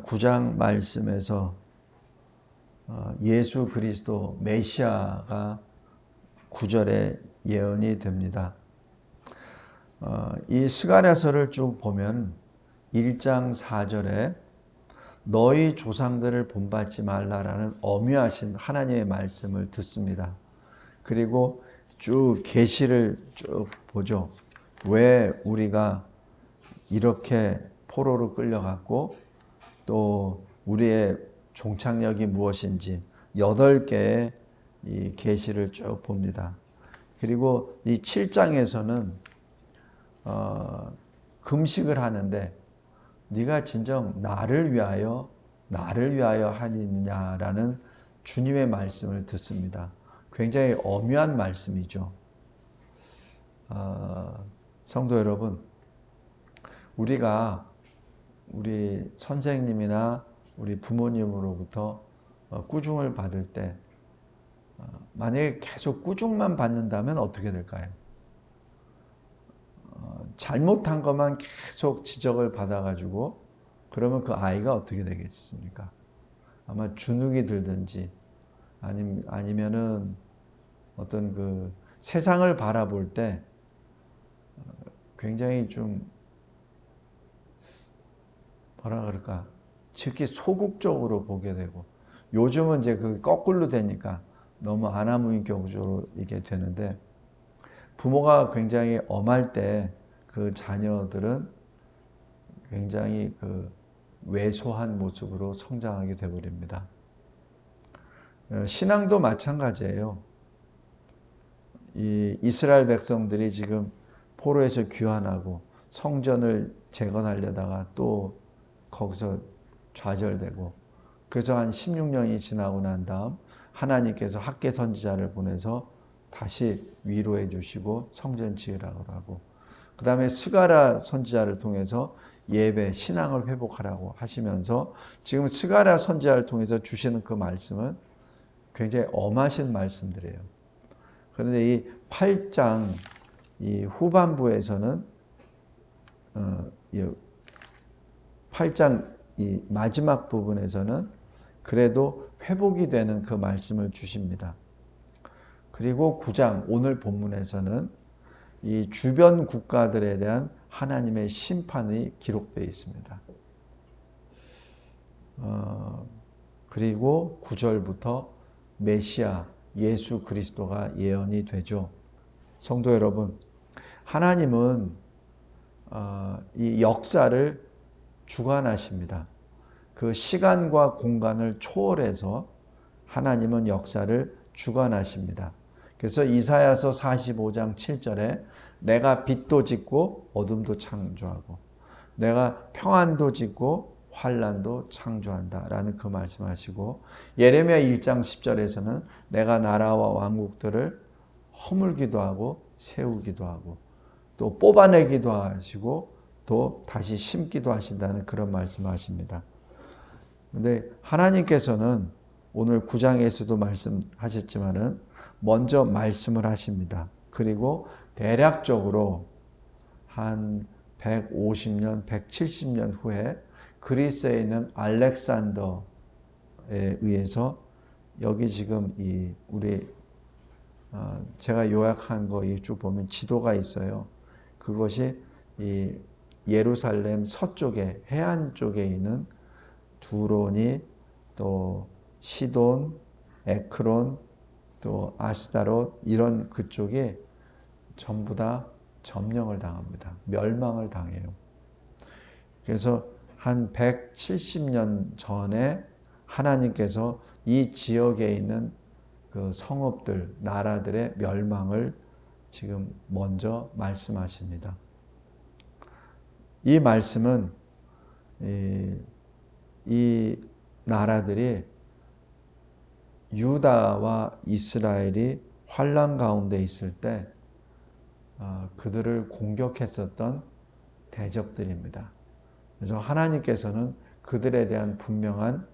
9장 말씀에서 예수 그리스도 메시아가 9절에 예언이 됩니다. 이 스가랴서를 쭉 보면 1장 4절에 너희 조상들을 본받지 말라라는 엄유하신 하나님의 말씀을 듣습니다. 그리고 쭉 계시를 쭉 보죠. 왜 우리가 이렇게 포로로 끌려갔고 또 우리의 종착역이 무엇인지 8개의 이 계시를 쭉 봅니다. 그리고 이 7장에서는 금식을 하는데 네가 진정 나를 위하여 하느냐라는 주님의 말씀을 듣습니다. 굉장히 엄유한 말씀이죠. 성도 여러분, 우리가 우리 선생님이나 우리 부모님으로부터 꾸중을 받을 때 만약에 계속 꾸중만 받는다면 어떻게 될까요? 잘못한 것만 계속 지적을 받아가지고 그러면 그 아이가 어떻게 되겠습니까? 아마 주눅이 들든지 아니면은 어떤 그 세상을 바라볼 때 굉장히 좀 뭐라 그럴까, 특히 소극적으로 보게 되고, 요즘은 이제 그 거꾸로 되니까 너무 안하무인격으로 이게 되는데, 부모가 굉장히 엄할 때 그 자녀들은 굉장히 그 왜소한 모습으로 성장하게 되어버립니다. 신앙도 마찬가지예요. 이 이스라엘 백성들이 지금 포로에서 귀환하고 성전을 재건하려다가 또 거기서 좌절되고, 그래서 한 16년이 지나고 난 다음 하나님께서 학개 선지자를 보내서 다시 위로해 주시고 성전 지으라고 하고, 그 다음에 스가랴 선지자를 통해서 예배, 신앙을 회복하라고 하시면서 지금 스가랴 선지자를 통해서 주시는 그 말씀은 굉장히 엄하신 말씀들이에요. 그런데 이 8장 이 후반부에서는 8장 이 마지막 부분에서는 그래도 회복이 되는 그 말씀을 주십니다. 그리고 9장 오늘 본문에서는 이 주변 국가들에 대한 하나님의 심판이 기록되어 있습니다. 그리고 9절부터 메시아 예수 그리스도가 예언이 되죠. 성도 여러분, 하나님은 이 역사를 주관하십니다. 그 시간과 공간을 초월해서 하나님은 역사를 주관하십니다. 그래서 이사야서 45장 7절에 내가 빛도 짓고 어둠도 창조하고 내가 평안도 짓고 환난도 창조한다 라는 그 말씀하시고, 예레미야 1장 10절에서는 내가 나라와 왕국들을 허물기도 하고 세우기도 하고 또 뽑아내기도 하시고 또 다시 심기도 하신다는 그런 말씀하십니다. 근데 하나님께서는 오늘 9장에서도 말씀하셨지만은 먼저 말씀을 하십니다. 그리고 대략적으로 한 150년, 170년 후에 그리스에 있는 알렉산더에 의해서 여기 지금 이 우리 제가 요약한 거 쭉 보면 지도가 있어요. 그것이 이 예루살렘 서쪽에 해안 쪽에 있는 두로니 또 시돈, 에크론, 또 아스다롯 이런 그쪽에 전부 다 점령을 당합니다. 멸망을 당해요. 그래서 한 170년 전에 하나님께서 이 지역에 있는 그 성읍들, 나라들의 멸망을 지금 먼저 말씀하십니다. 이 말씀은 이 나라들이 유다와 이스라엘이 환난 가운데 있을 때 그들을 공격했었던 대적들입니다. 그래서 하나님께서는 그들에 대한 분명한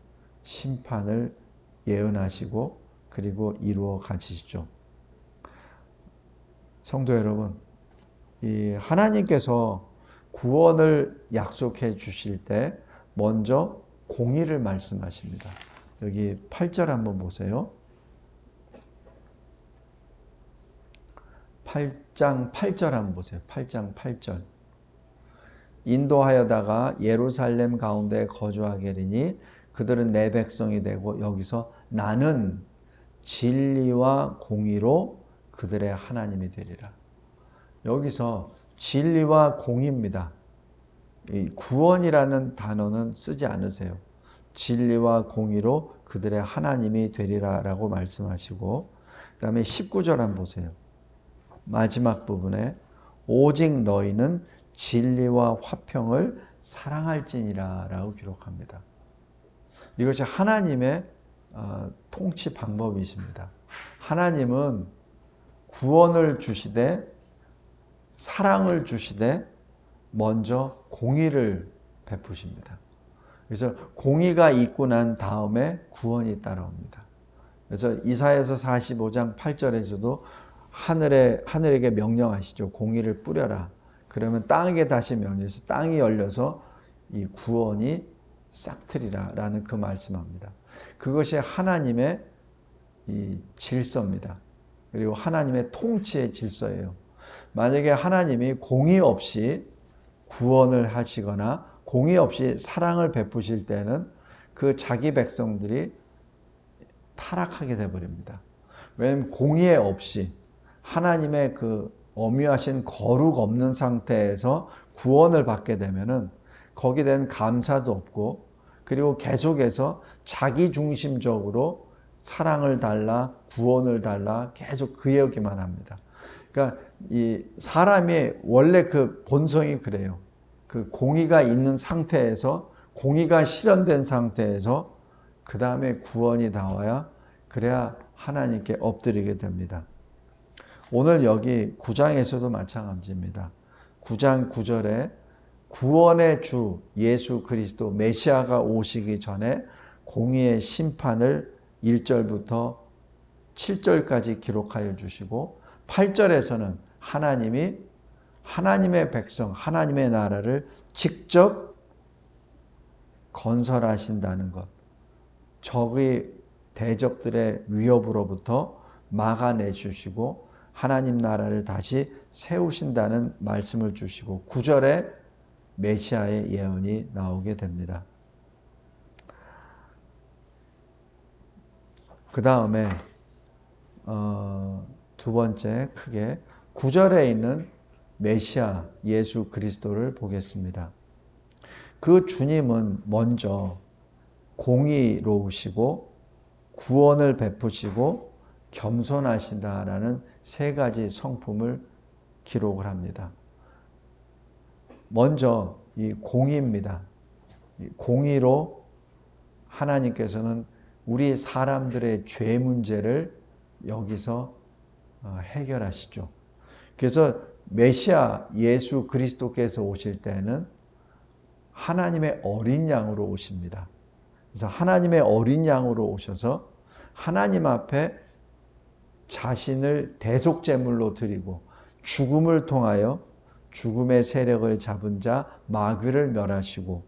심판을 예언하시고 그리고 이루어 가시죠. 성도 여러분, 이 하나님께서 구원을 약속해 주실 때 먼저 공의를 말씀하십니다. 여기 8절 한번 보세요. 8장 8절 한번 보세요. 8장 8절. 인도하여다가 예루살렘 가운데 거주하게 하리니 그들은 내 백성이 되고, 여기서 나는 진리와 공의로 그들의 하나님이 되리라. 여기서 진리와 공의입니다. 이 구원이라는 단어는 쓰지 않으세요. 진리와 공의로 그들의 하나님이 되리라 라고 말씀하시고, 그 다음에 19절 한번 보세요. 마지막 부분에 오직 너희는 진리와 화평을 사랑할지니라 라고 기록합니다. 이것이 하나님의 통치 방법이십니다. 하나님은 구원을 주시되 사랑을 주시되 먼저 공의를 베푸십니다. 그래서 공의가 있고 난 다음에 구원이 따라옵니다. 그래서 이사야서 45장 8절에서도 하늘에게 명령하시죠. 공의를 뿌려라. 그러면 땅에게 다시 명령해서 땅이 열려서 이 구원이 싹트리라 라는 그 말씀합니다. 그것이 하나님의 이 질서입니다. 그리고 하나님의 통치의 질서예요. 만약에 하나님이 공의 없이 구원을 하시거나 공의 없이 사랑을 베푸실 때는 그 자기 백성들이 타락하게 되어버립니다. 왜냐하면 공의 없이 하나님의 그 엄유하신 거룩 없는 상태에서 구원을 받게 되면은 거기에 대한 감사도 없고, 그리고 계속해서 자기 중심적으로 사랑을 달라 구원을 달라 계속 그 얘기만 합니다. 그러니까 이 사람이 원래 그 본성이 그래요. 그 공의가 있는 상태에서, 공의가 실현된 상태에서 그 다음에 구원이 나와야, 그래야 하나님께 엎드리게 됩니다. 오늘 여기 9장에서도 마찬가지입니다. 9장 9절에 구원의 주 예수 그리스도 메시아가 오시기 전에 공의의 심판을 1절부터 7절까지 기록하여 주시고, 8절에서는 하나님이 하나님의 백성, 하나님의 나라를 직접 건설하신다는 것, 적의 대적들의 위협으로부터 막아내 주시고 하나님 나라를 다시 세우신다는 말씀을 주시고, 9절에 메시아의 예언이 나오게 됩니다. 그 다음에 두 번째 크게 9절에 있는 메시아 예수 그리스도를 보겠습니다. 그 주님은 먼저 공의로우시고 구원을 베푸시고 겸손하신다라는 세 가지 성품을 기록을 합니다. 먼저 이 공의입니다. 공의로 하나님께서는 우리 사람들의 죄 문제를 여기서 해결하시죠. 그래서 메시아 예수 그리스도께서 오실 때는 하나님의 어린 양으로 오십니다. 그래서 하나님의 어린 양으로 오셔서 하나님 앞에 자신을 대속제물로 드리고 죽음을 통하여 죽음의 세력을 잡은 자 마귀를 멸하시고,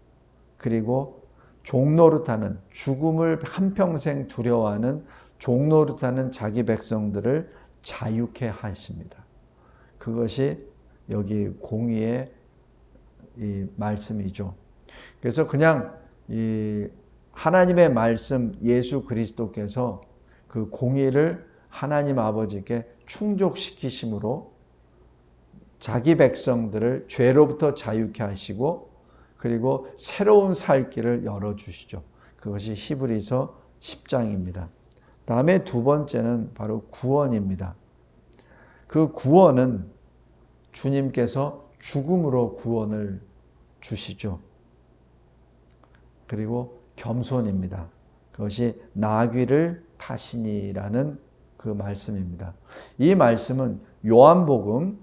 그리고 종노릇하는, 죽음을 한평생 두려워하는 종노릇하는 자기 백성들을 자유케 하십니다. 그것이 여기 공의의 이 말씀이죠. 그래서 그냥 이 하나님의 말씀 예수 그리스도께서 그 공의를 하나님 아버지께 충족시키심으로 자기 백성들을 죄로부터 자유케 하시고, 그리고 새로운 살 길을 열어주시죠. 그것이 히브리서 10장입니다. 다음에 두 번째는 바로 구원입니다. 그 구원은 주님께서 죽음으로 구원을 주시죠. 그리고 겸손입니다. 그것이 나귀를 타시니라는 그 말씀입니다. 이 말씀은 요한복음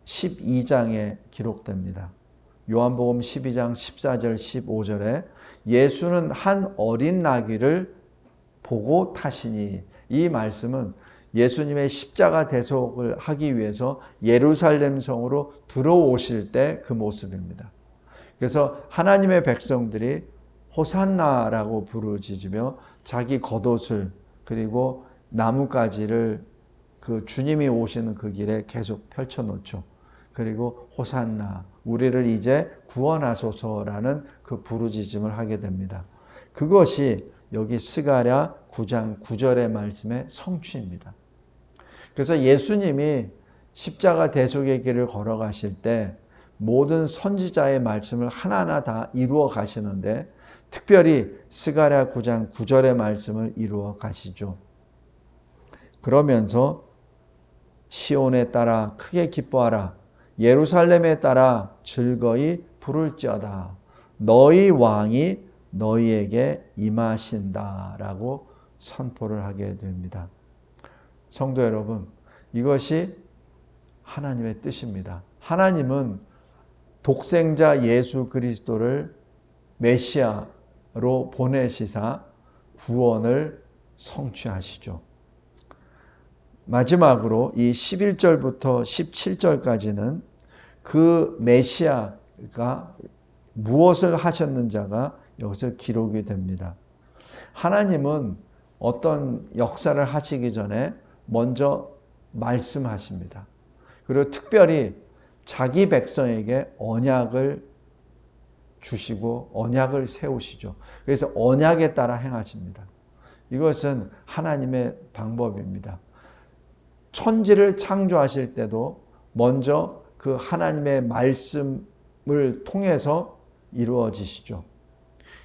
12장에 기록됩니다. 요한복음 12장 14절 15절에 예수는 한 어린 나귀를 보고 타시니, 이 말씀은 예수님의 십자가 대속을 하기 위해서 예루살렘 성으로 들어오실 때 그 모습입니다. 그래서 하나님의 백성들이 호산나라고 부르짖으며 자기 겉옷을 그리고 나뭇가지를 그 주님이 오시는 그 길에 계속 펼쳐놓죠. 그리고 호산나, 우리를 이제 구원하소서라는 그 부르짖음을 하게 됩니다. 그것이 여기 스가랴 9장 9절의 말씀의 성취입니다. 그래서 예수님이 십자가 대속의 길을 걸어가실 때 모든 선지자의 말씀을 하나하나 다 이루어 가시는데 특별히 스가랴 9장 9절의 말씀을 이루어 가시죠. 그러면서 시온에 따라 크게 기뻐하라. 예루살렘에 따라 즐거이 부를지어다. 너희 왕이 너희에게 임하신다 라고 선포를 하게 됩니다. 성도 여러분, 이것이 하나님의 뜻입니다. 하나님은 독생자 예수 그리스도를 메시아로 보내시사 구원을 성취하시죠. 마지막으로 이 11절부터 17절까지는 그 메시아가 무엇을 하셨는지가 여기서 기록이 됩니다. 하나님은 어떤 역사를 하시기 전에 먼저 말씀하십니다. 그리고 특별히 자기 백성에게 언약을 주시고 언약을 세우시죠. 그래서 언약에 따라 행하십니다. 이것은 하나님의 방법입니다. 천지를 창조하실 때도 먼저 그 하나님의 말씀을 통해서 이루어지시죠.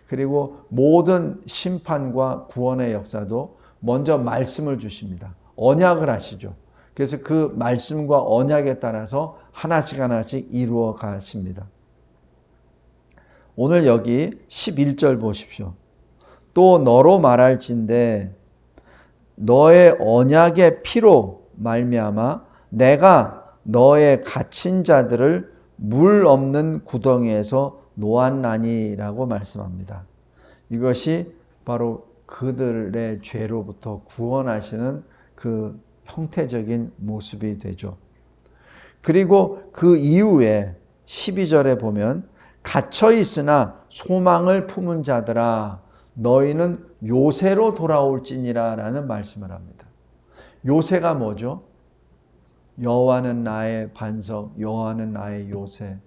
그리고 모든 심판과 구원의 역사도 먼저 말씀을 주십니다. 언약을 하시죠. 그래서 그 말씀과 언약에 따라서 하나씩 하나씩 이루어 가십니다. 오늘 여기 11절 보십시오. 또 너로 말할진대 너의 언약의 피로 말미암아 내가 너의 갇힌 자들을 물 없는 구덩이에서 놓았나니라고 말씀합니다. 이것이 바로 그들의 죄로부터 구원하시는 그 형태적인 모습이 되죠. 그리고 그 이후에 12절에 보면 갇혀 있으나 소망을 품은 자들아 너희는 요새로 돌아올지니라 라는 말씀을 합니다. 요새가 뭐죠? 여호와는 나의 반석, 여호와는 나의 요새,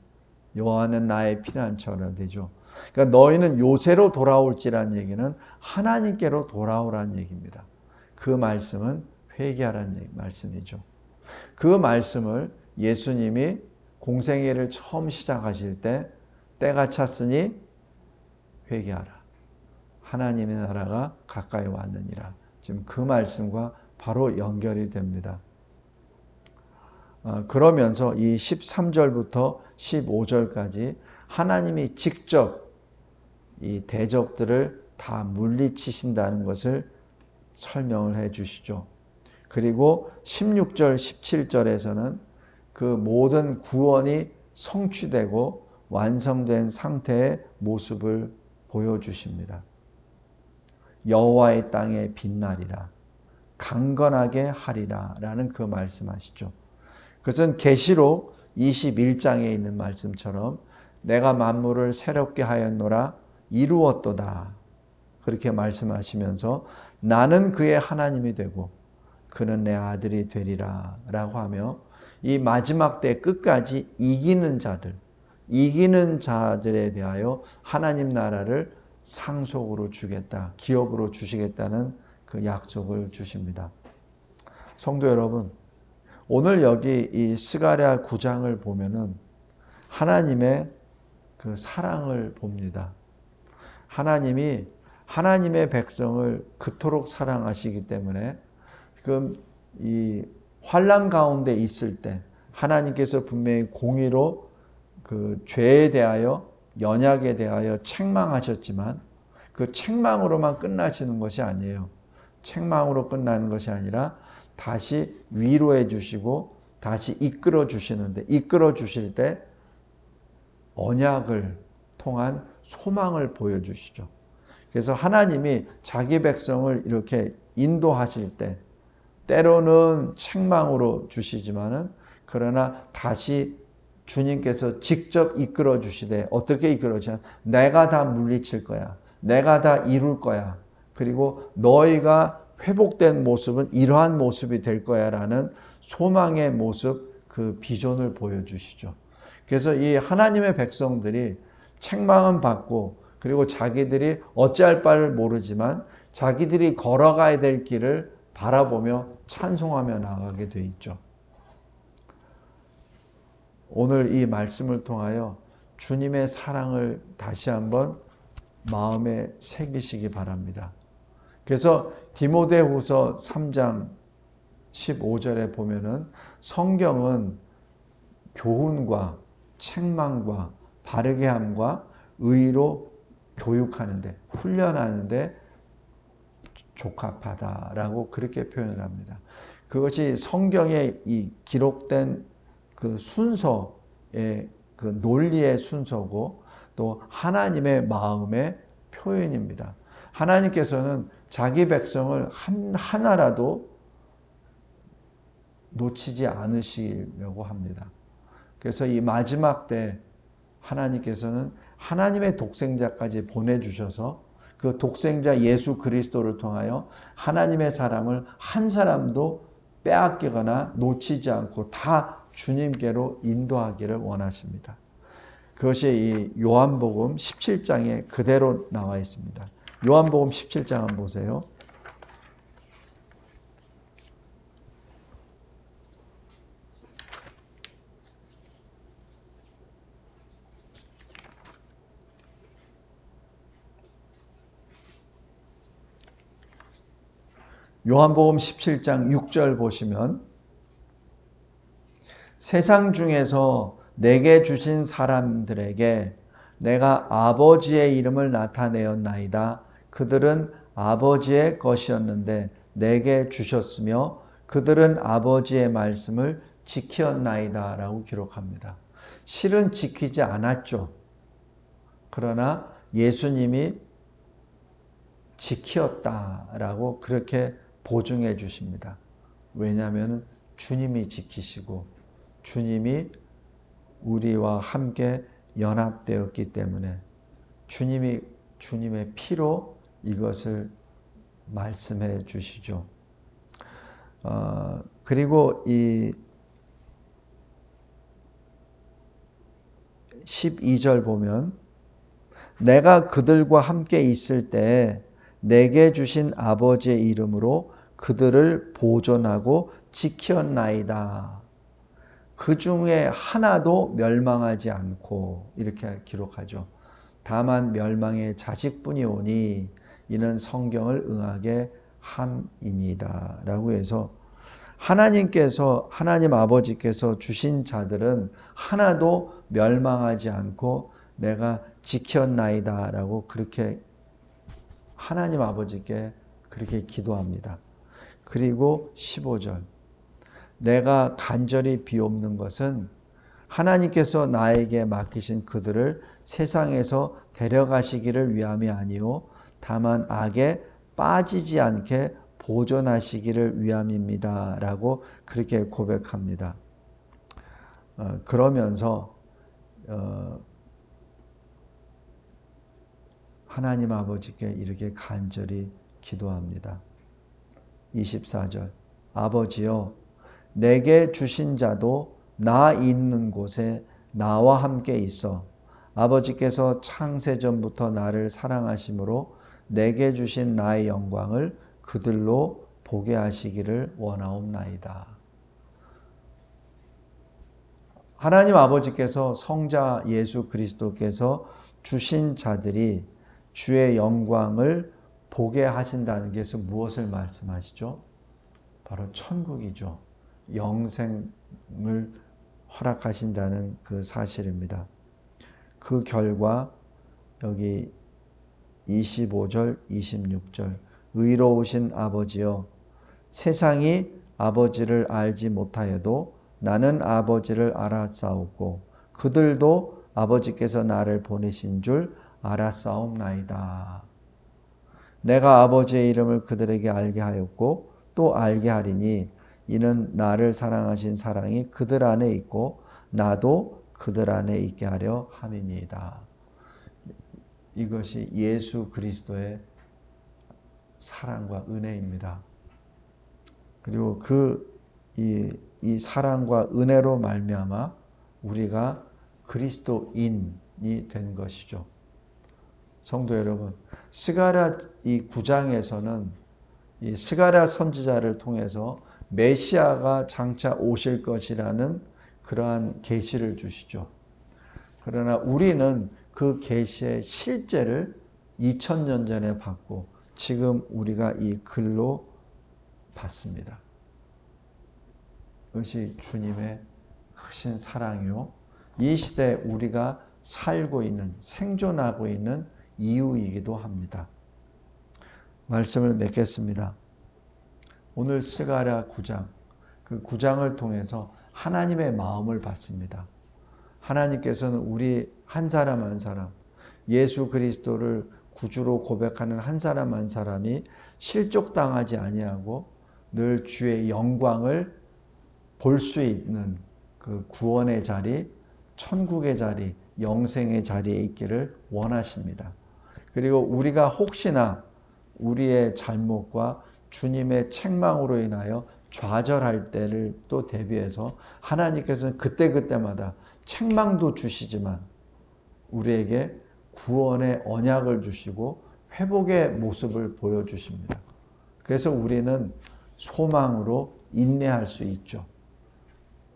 여호와는 나의 피난처라 되죠. 그러니까 너희는 요새로 돌아올지라는 얘기는 하나님께로 돌아오라는 얘기입니다. 그 말씀은 회개하라는 말씀이죠. 그 말씀을 예수님이 공생애를 처음 시작하실 때 때가 찼으니 회개하라. 하나님의 나라가 가까이 왔느니라. 지금 그 말씀과 바로 연결이 됩니다. 그러면서 이 13절부터 15절까지 하나님이 직접 이 대적들을 다 물리치신다는 것을 설명을 해 주시죠. 그리고 16절, 17절에서는 그 모든 구원이 성취되고 완성된 상태의 모습을 보여주십니다. 여호와의 땅에 빛나리라 강건하게 하리라 라는 그 말씀하시죠. 그것은 계시록 21장에 있는 말씀처럼 내가 만물을 새롭게 하였노라 이루었도다 그렇게 말씀하시면서 나는 그의 하나님이 되고 그는 내 아들이 되리라 라고 하며 이 마지막 때 끝까지 이기는 자들에 대하여 하나님 나라를 상속으로 주겠다, 기업으로 주시겠다는 그 약속을 주십니다. 성도 여러분, 오늘 여기 이 스가랴 9장을 보면은 하나님의 그 사랑을 봅니다. 하나님이 하나님의 백성을 그토록 사랑하시기 때문에 지금 이 환난 가운데 있을 때 하나님께서 분명히 공의로 그 죄에 대하여 연약에 대하여 책망하셨지만 그 책망으로만 끝나시는 것이 아니에요. 책망으로 끝나는 것이 아니라 다시 위로해 주시고 다시 이끌어 주시는데 이끌어 주실 때 언약을 통한 소망을 보여주시죠. 그래서 하나님이 자기 백성을 이렇게 인도하실 때 때로는 책망으로 주시지만은 그러나 다시 주님께서 직접 이끌어 주시되 어떻게 이끌어 주시냐? 내가 다 물리칠 거야. 내가 다 이룰 거야. 그리고 너희가 회복된 모습은 이러한 모습이 될 거야 라는 소망의 모습, 그 비전을 보여주시죠. 그래서 이 하나님의 백성들이 책망은 받고 그리고 자기들이 어찌할 바를 모르지만 자기들이 걸어가야 될 길을 바라보며 찬송하며 나아가게 돼 있죠. 오늘 이 말씀을 통하여 주님의 사랑을 다시 한번 마음에 새기시기 바랍니다. 그래서 디모데후서 3장 15절에 보면은 성경은 교훈과 책망과 바르게 함과 의로 교육하는데, 훈련하는데 적합하다라고 그렇게 표현을 합니다. 그것이 성경에 이 기록된 그 순서의 그 논리의 순서고 또 하나님의 마음의 표현입니다. 하나님께서는 자기 백성을 하나라도 놓치지 않으시려고 합니다. 그래서 이 마지막 때 하나님께서는 하나님의 독생자까지 보내주셔서 그 독생자 예수 그리스도를 통하여 하나님의 사람을 한 사람도 빼앗기거나 놓치지 않고 다 주님께로 인도하기를 원하십니다. 그것이 이 요한복음 17장에 그대로 나와 있습니다. 요한복음 17장 한번 보세요. 요한복음 17장 6절 보시면 세상 중에서 내게 주신 사람들에게 내가 아버지의 이름을 나타내었나이다. 그들은 아버지의 것이었는데 내게 주셨으며 그들은 아버지의 말씀을 지켰나이다 라고 기록합니다. 실은 지키지 않았죠. 그러나 예수님이 지켰다라고 그렇게 보증해 주십니다. 왜냐하면 주님이 지키시고 주님이 우리와 함께 연합되었기 때문에 주님의 피로 이것을 말씀해 주시죠. 그리고 이 12절 보면 내가 그들과 함께 있을 때 내게 주신 아버지의 이름으로 그들을 보존하고 지켰나이다. 그 중에 하나도 멸망하지 않고 이렇게 기록하죠. 다만 멸망의 자식뿐이 오니 이는 성경을 응하게 함이니이다 라고 해서 하나님 아버지께서 주신 자들은 하나도 멸망하지 않고 내가 지켰나이다 라고 그렇게 하나님 아버지께 그렇게 기도합니다. 그리고 15절 내가 간절히 비옵는 것은 하나님께서 나에게 맡기신 그들을 세상에서 데려가시기를 위함이 아니요 다만 악에 빠지지 않게 보존하시기를 위함입니다 라고 그렇게 고백합니다. 그러면서 하나님 아버지께 이렇게 간절히 기도합니다. 24절 아버지여 내게 주신 자도 나 있는 곳에 나와 함께 있어 아버지께서 창세전부터 나를 사랑하심으로 내게 주신 나의 영광을 그들로 보게 하시기를 원하옵나이다. 하나님 아버지께서 성자 예수 그리스도께서 주신 자들이 주의 영광을 보게 하신다는 것은 무엇을 말씀하시죠? 바로 천국이죠. 영생을 허락하신다는 그 사실입니다. 그 결과 여기 25절, 26절 의로우신 아버지여 세상이 아버지를 알지 못하여도 나는 아버지를 알았사오고 그들도 아버지께서 나를 보내신 줄 알았사옵나이다. 내가 아버지의 이름을 그들에게 알게 하였고 또 알게 하리니 이는 나를 사랑하신 사랑이 그들 안에 있고 나도 그들 안에 있게 하려 함이니이다. 이것이 예수 그리스도의 사랑과 은혜입니다. 그리고 이 사랑과 은혜로 말미암아 우리가 그리스도인이 된 것이죠. 성도 여러분, 스가랴 이 9장에서는 이 스가랴 선지자를 통해서 메시아가 장차 오실 것이라는 그러한 계시를 주시죠. 그러나 우리는 그 계시의 실제를 2000년 전에 받고 지금 우리가 이 글로 받습니다. 그것이 주님의 크신 사랑이요. 이 시대에 우리가 살고 있는, 생존하고 있는 이유이기도 합니다. 말씀을 맺겠습니다. 오늘 스가랴 9장, 그 9장을 통해서 하나님의 마음을 받습니다. 하나님께서는 우리 한 사람 한 사람, 예수 그리스도를 구주로 고백하는 한 사람 한 사람이 실족당하지 아니하고 늘 주의 영광을 볼 수 있는 그 구원의 자리, 천국의 자리, 영생의 자리에 있기를 원하십니다. 그리고 우리가 혹시나 우리의 잘못과 주님의 책망으로 인하여 좌절할 때를 또 대비해서 하나님께서는 그때그때마다 책망도 주시지만 우리에게 구원의 언약을 주시고 회복의 모습을 보여주십니다. 그래서 우리는 소망으로 인내할 수 있죠.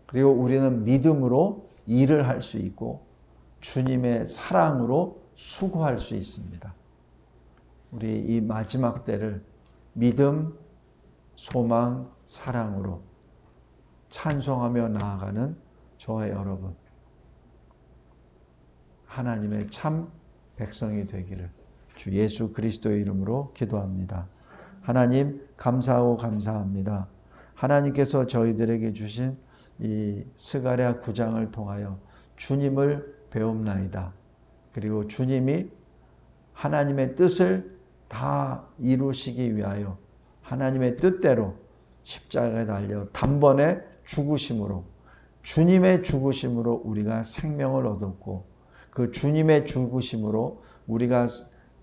그리고 우리는 믿음으로 일을 할 수 있고 주님의 사랑으로 수고할 수 있습니다. 우리 이 마지막 때를 믿음, 소망, 사랑으로 찬송하며 나아가는 저와 여러분, 하나님의 참 백성이 되기를 주 예수 그리스도의 이름으로 기도합니다. 하나님 감사하고 감사합니다. 하나님께서 저희들에게 주신 이 스가랴 9장을 통하여 주님을 배움나이다. 그리고 주님이 하나님의 뜻을 다 이루시기 위하여 하나님의 뜻대로 십자가에 달려 단번에 죽으심으로, 주님의 죽으심으로 우리가 생명을 얻었고 그 주님의 죽으심으로 우리가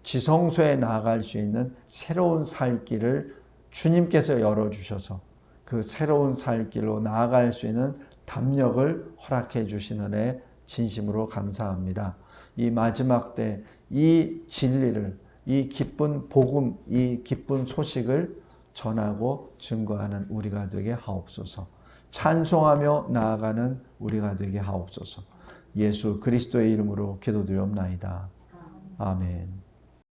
지성소에 나아갈 수 있는 새로운 살 길을 주님께서 열어주셔서 그 새로운 살 길로 나아갈 수 있는 담력을 허락해 주신 은혜 진심으로 감사합니다. 이 마지막 때 이 진리를, 이 기쁜 복음, 이 기쁜 소식을 전하고 증거하는 우리가 되게 하옵소서. 찬송하며 나아가는 우리가 되게 하옵소서. 예수 그리스도의 이름으로 기도드리옵나이다. 아멘.